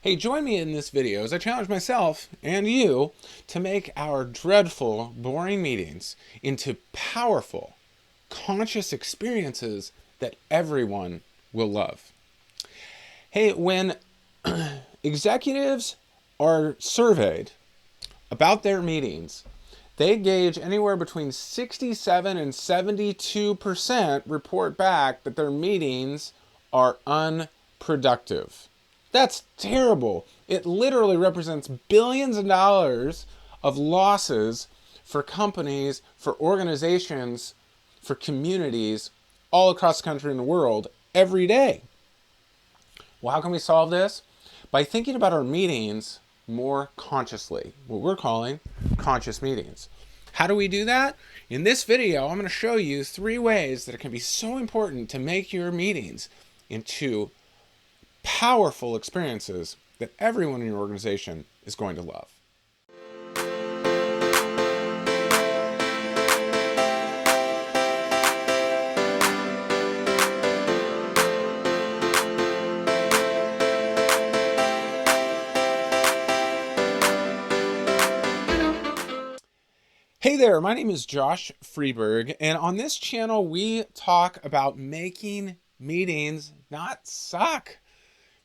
Hey, join me in this video as I challenge myself and you to make our dreadful, boring meetings into powerful, conscious experiences that everyone will love. Hey, when executives are surveyed about their meetings, they gauge anywhere between 67 and 72% report back that their meetings are unproductive. That's terrible. It literally represents billions of dollars of losses for companies, for organizations, for communities all across the country and the world every day. Well, how can we solve this? By thinking about our meetings more consciously, what we're calling conscious meetings. How do we do that? In this video, I'm going to show you 3 ways that it can be so important to make your meetings into powerful experiences that everyone in your organization is going to love. Hey there, my name is Josh Freeberg, and on this channel we talk about making meetings not suck,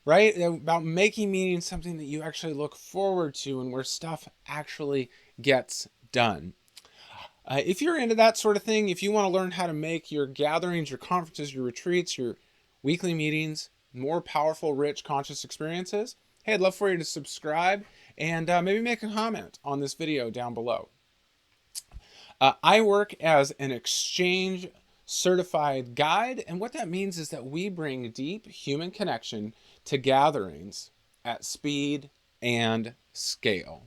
right? About making meetings something that you actually look forward to and where stuff actually gets done. If you're into that sort of thing, if you want to learn how to make your gatherings, your conferences, your retreats, your weekly meetings more powerful, rich, conscious experiences, hey, I'd love for you to subscribe and maybe make a comment on this video down below. I work as an xchange certified guide, and what that means is that we bring deep human connection to gatherings at speed and scale.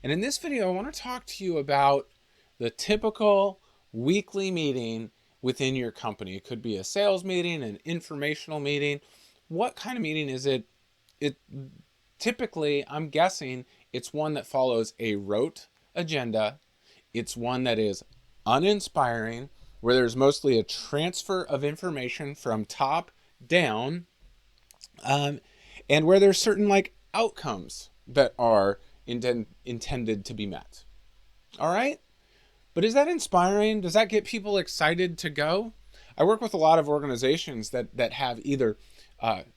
And in this video, I want to talk to you about the typical weekly meeting within your company. It could be a sales meeting, an informational meeting. What kind of meeting is it? Typically, I'm guessing it's one that follows a rote agenda. It's one that is uninspiring, where there's mostly a transfer of information from top down, and where there's certain outcomes that are intended to be met. All right? But is that inspiring? Does that get people excited to go? I work with a lot of organizations that have either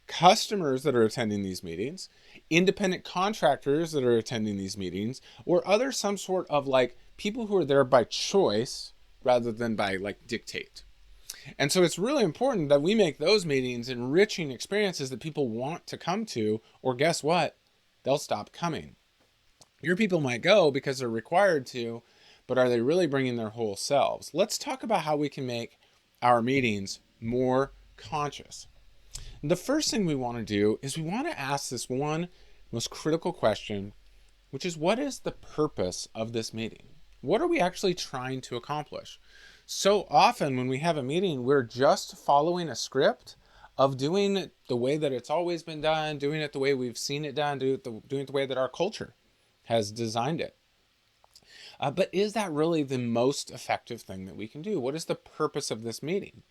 customers that are attending these meetings, independent contractors that are attending these meetings, or some sort of people who are there by choice rather than by dictate. And so it's really important that we make those meetings enriching experiences that people want to come to, or guess what? They'll stop coming. Your people might go because they're required to, but are they really bringing their whole selves? Let's talk about how we can make our meetings more conscious. The first thing we want to do is we want to ask this one most critical question, which is, what is the purpose of this meeting? What are we actually trying to accomplish? So often when we have a meeting, we're just following a script of doing it the way that it's always been done, doing it the way we've seen it done, doing it the way that our culture has designed it. But is that really the most effective thing that we can do? What is the purpose of this meeting?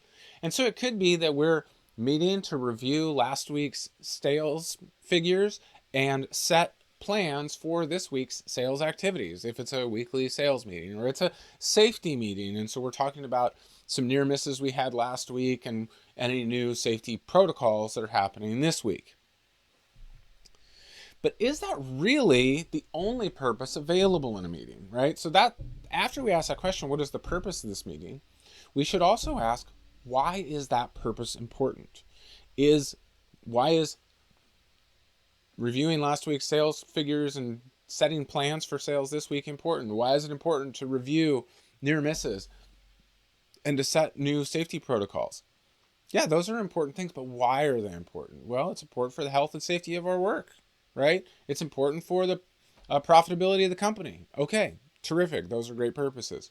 And so it could be that we're meeting to review last week's sales figures and set plans for this week's sales activities, if it's a weekly sales meeting, or it's a safety meeting. And so we're talking about some near misses we had last week and any new safety protocols that are happening this week. But is that really the only purpose available in a meeting, right? So that after we ask that question, what is the purpose of this meeting? We should also ask, why is that purpose important? Why is reviewing last week's sales figures and setting plans for sales this week important? Why is it important to review near misses and to set new safety protocols? Yeah, those are important things, but why are they important? Well, it's important for the health and safety of our work, right? It's important for the profitability of the company. Okay, terrific. Those are great purposes.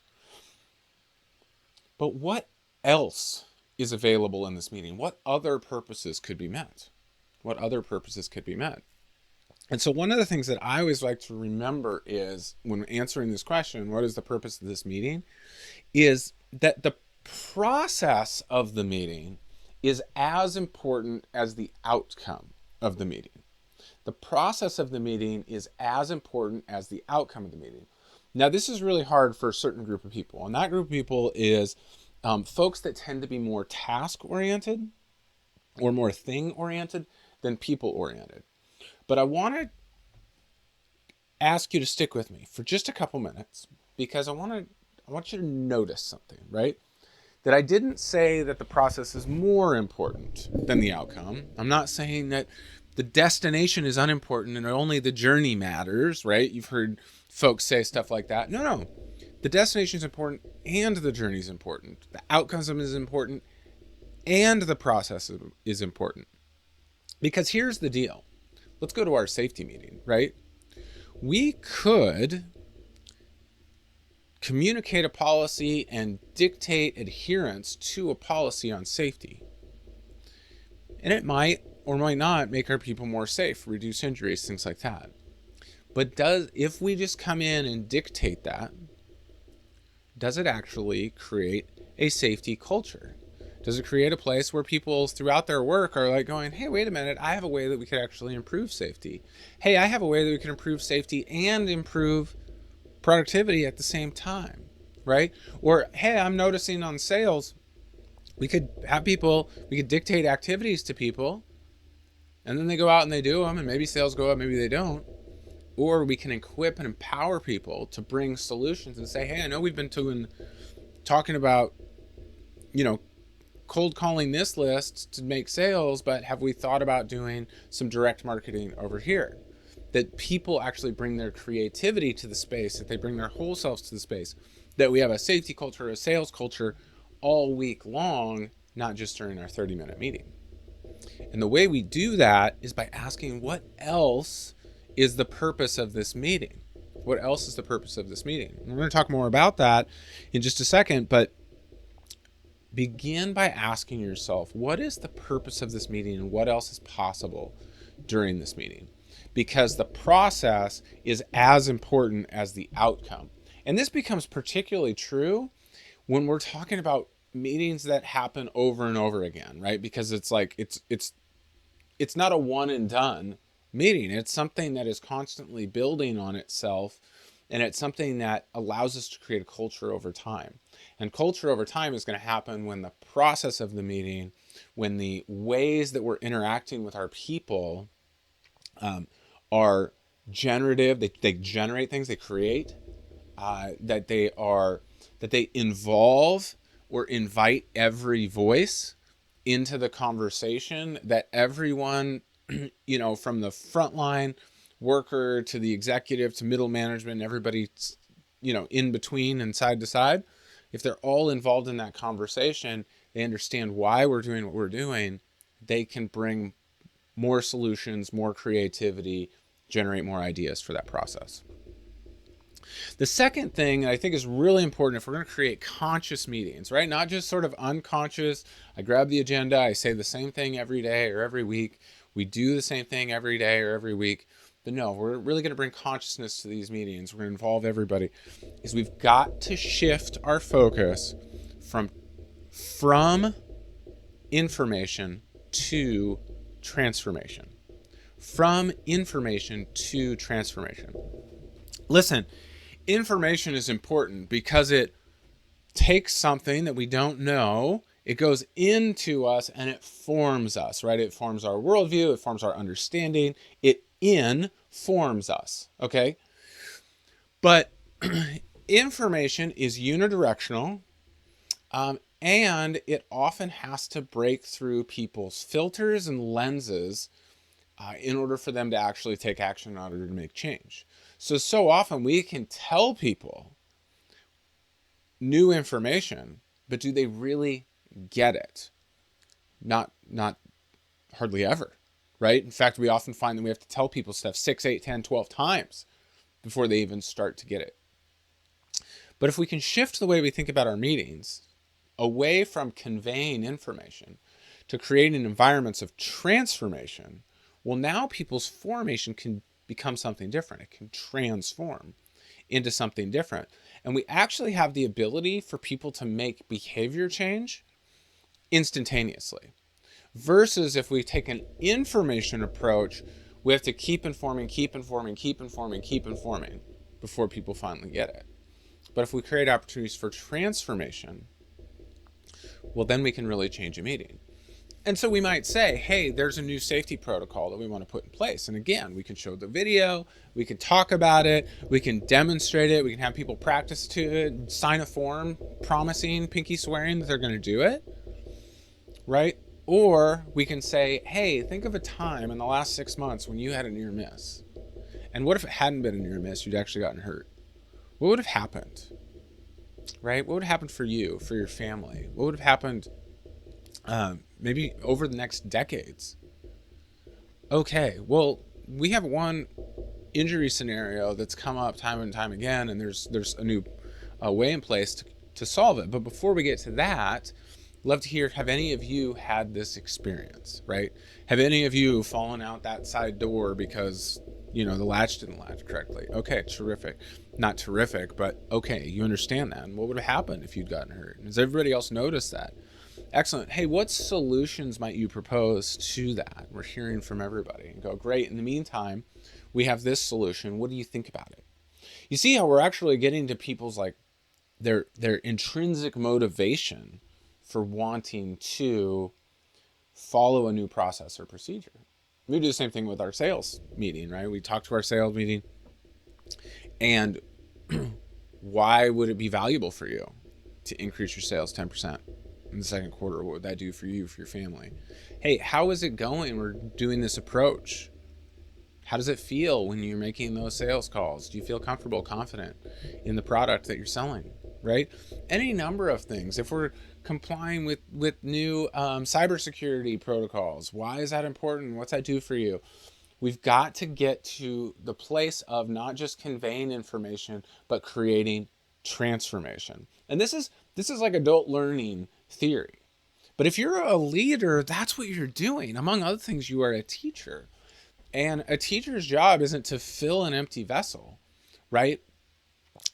But what else is available in this meeting? What other purposes could be met? What other purposes could be met? And so one of the things that I always like to remember is, when answering this question, what is the purpose of this meeting, is that the process of the meeting is as important as the outcome of the meeting. The process of the meeting is as important as the outcome of the meeting. Now, this is really hard for a certain group of people, and that group of people is folks that tend to be more task-oriented or more thing-oriented than people-oriented. But I want to ask you to stick with me for just a couple minutes, because I want you to notice something, right? That I didn't say that the process is more important than the outcome. I'm not saying that the destination is unimportant and only the journey matters, right? You've heard folks say stuff like that. No. The destination is important and the journey is important. The outcomes is important and the process is important. Because here's the deal. Let's go to our safety meeting, right? We could communicate a policy and dictate adherence to a policy on safety. And it might or might not make our people more safe, reduce injuries, things like that. But if we just come in and dictate that, does it actually create a safety culture? Does it create a place where people throughout their work are like going, hey, wait a minute, I have a way that we could actually improve safety. Hey, I have a way that we can improve safety and improve productivity at the same time, right? Or, hey, I'm noticing on sales, we could dictate activities to people, and then they go out and they do them, and maybe sales go up, maybe they don't. Or we can equip and empower people to bring solutions and say, hey, I know we've been talking about, cold calling this list to make sales, but have we thought about doing some direct marketing over here? That people actually bring their creativity to the space, that they bring their whole selves to the space, that we have a safety culture, a sales culture all week long, not just during our 30-minute meeting. And the way we do that is by asking, what else is the purpose of this meeting? What else is the purpose of this meeting? And we're going to talk more about that in just a second, but begin by asking yourself, what is the purpose of this meeting and what else is possible during this meeting? Because the process is as important as the outcome. And this becomes particularly true when we're talking about meetings that happen over and over again, right? Because it's like it's not a one and done meeting. It's something that is constantly building on itself, and it's something that allows us to create a culture over time. And culture over time is going to happen when the process of the meeting, when the ways that we're interacting with our people are generative. They generate things, they create, that they involve or invite every voice into the conversation, that everyone, from the frontline worker to the executive to middle management, everybody, in between and side to side, if they're all involved in that conversation, they understand why we're doing what we're doing, they can bring more solutions, more creativity, generate more ideas for that process. The second thing that I think is really important if we're going to create conscious meetings, right? Not just sort of unconscious, I grab the agenda, I say the same thing every day or every week, we do the same thing every day or every week. But no, we're really going to bring consciousness to these meetings. We're going to involve everybody. Is we've got to shift our focus from information to transformation. From information to transformation. Listen, information is important because it takes something that we don't know, it goes into us and it forms us, right? It forms our worldview, it forms our understanding, it informs us, okay? But information is unidirectional, and it often has to break through people's filters and lenses in order for them to actually take action, in order to make change. So often we can tell people new information, but do they really get it? Not hardly ever, right? In fact, we often find that we have to tell people stuff 6, 8, 10, 12 times before they even start to get it. But if we can shift the way we think about our meetings away from conveying information to creating environments of transformation, well, now people's formation can become something different. It can transform into something different. And we actually have the ability for people to make behavior change instantaneously. Versus if we take an information approach, We have to keep informing before people finally get it. But if we create opportunities for transformation, well, then we can really change a meeting. And so we might say, hey, there's a new safety protocol that we want to put in place. And again, we can show the video, we can talk about it, we can demonstrate it, we can have people practice to it, sign a form promising, pinky swearing that they're going to do it, right? Or we can say, hey, think of a time in the last 6 months when you had a near miss. And what if it hadn't been a near miss, you'd actually gotten hurt? What would have happened, right? What would have happened for you, for your family? What would have happened maybe over the next decades? Okay, well, we have one injury scenario that's come up time and time again, and there's a new way in place to solve it. But before we get to that, love to hear, have any of you had this experience, right? Have any of you fallen out that side door because, the latch didn't latch correctly? Okay, terrific. Not terrific, but okay, you understand that. And what would have happened if you'd gotten hurt? Does everybody else notice that? Excellent. Hey, what solutions might you propose to that? We're hearing from everybody. And go, great. In the meantime, we have this solution. What do you think about it? You see how we're actually getting to people's their intrinsic motivation for wanting to follow a new process or procedure. We do the same thing with our sales meeting, right? We talk to our sales meeting, and why would it be valuable for you to increase your sales 10% in the second quarter? What would that do for you, for your family? Hey, how is it going? We're doing this approach. How does it feel when you're making those sales calls? Do you feel comfortable, confident in the product that you're selling, right? Any number of things. If we're complying with new cybersecurity protocols, why is that important? What's that do for you? We've got to get to the place of not just conveying information, but creating transformation. And this is like adult learning theory. But if you're a leader, that's what you're doing. Among other things, you are a teacher. And a teacher's job isn't to fill an empty vessel, right?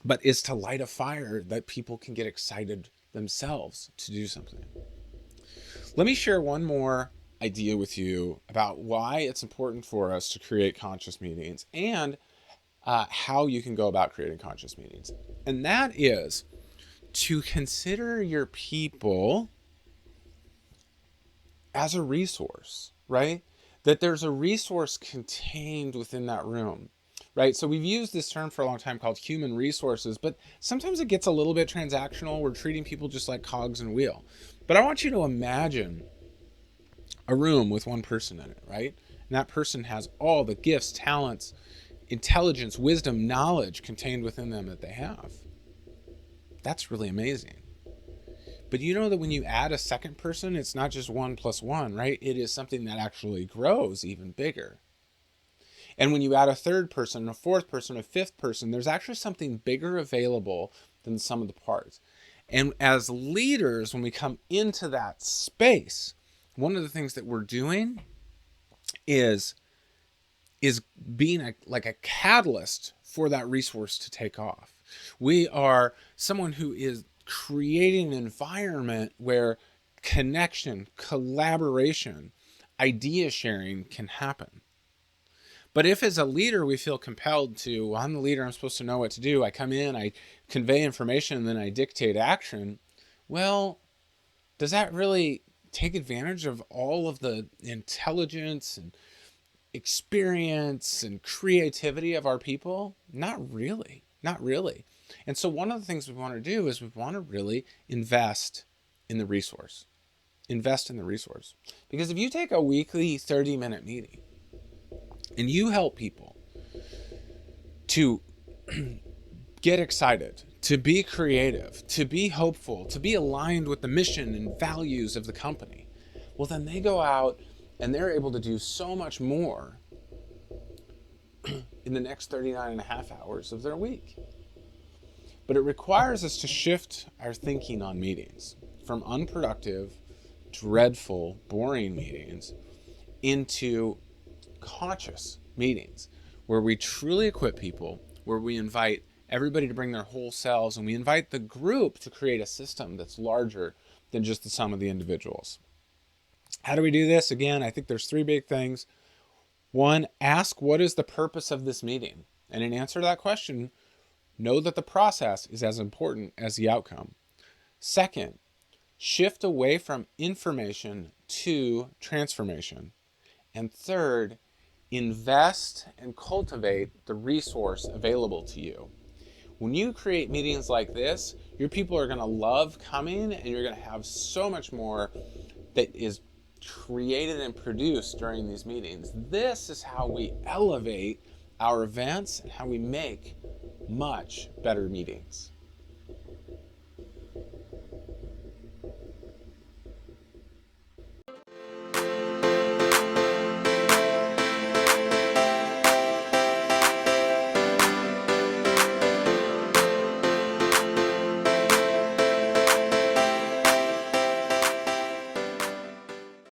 But is to light a fire that people can get excited themselves to do something. Let me share one more idea with you about why it's important for us to create conscious meetings and how you can go about creating conscious meetings. And that is to consider your people as a resource, right? That there's a resource contained within that room, right? So we've used this term for a long time called human resources, but sometimes it gets a little bit transactional. We're treating people just like cogs in a wheel. But I want you to imagine a room with one person in it, right? And that person has all the gifts, talents, intelligence, wisdom, knowledge contained within them that they have. That's really amazing. But you know that when you add a second person, it's not just 1 + 1, right? It is something that actually grows even bigger. And when you add a third person, a fourth person, a fifth person, there's actually something bigger available than the sum of the parts. And as leaders, when we come into that space, one of the things that we're doing is being like a catalyst for that resource to take off. We are someone who is creating an environment where connection, collaboration, idea sharing can happen. But if as a leader we feel compelled to, well, I'm the leader, I'm supposed to know what to do, I come in, I convey information, and then I dictate action, well, does that really take advantage of all of the intelligence and experience and creativity of our people? Not really. And so one of the things we want to do is we want to really invest in the resource. Because if you take a weekly 30-minute meeting and you help people to get excited, to be creative, to be hopeful, to be aligned with the mission and values of the company, well, then they go out and they're able to do so much more in the next 39.5 hours of their week. But it requires us to shift our thinking on meetings from unproductive, dreadful, boring meetings into conscious meetings where we truly equip people, where we invite everybody to bring their whole selves, and we invite the group to create a system that's larger than just the sum of the individuals. How do we do this? Again, I think there's 3 big things. One, ask what is the purpose of this meeting? And in answer to that question, know that the process is as important as the outcome. Second, shift away from information to transformation. And third, invest and cultivate the resource available to you. When you create meetings like this, your people are going to love coming, and you're going to have so much more that is created and produced during these meetings. This is how we elevate our events and how we make much better meetings.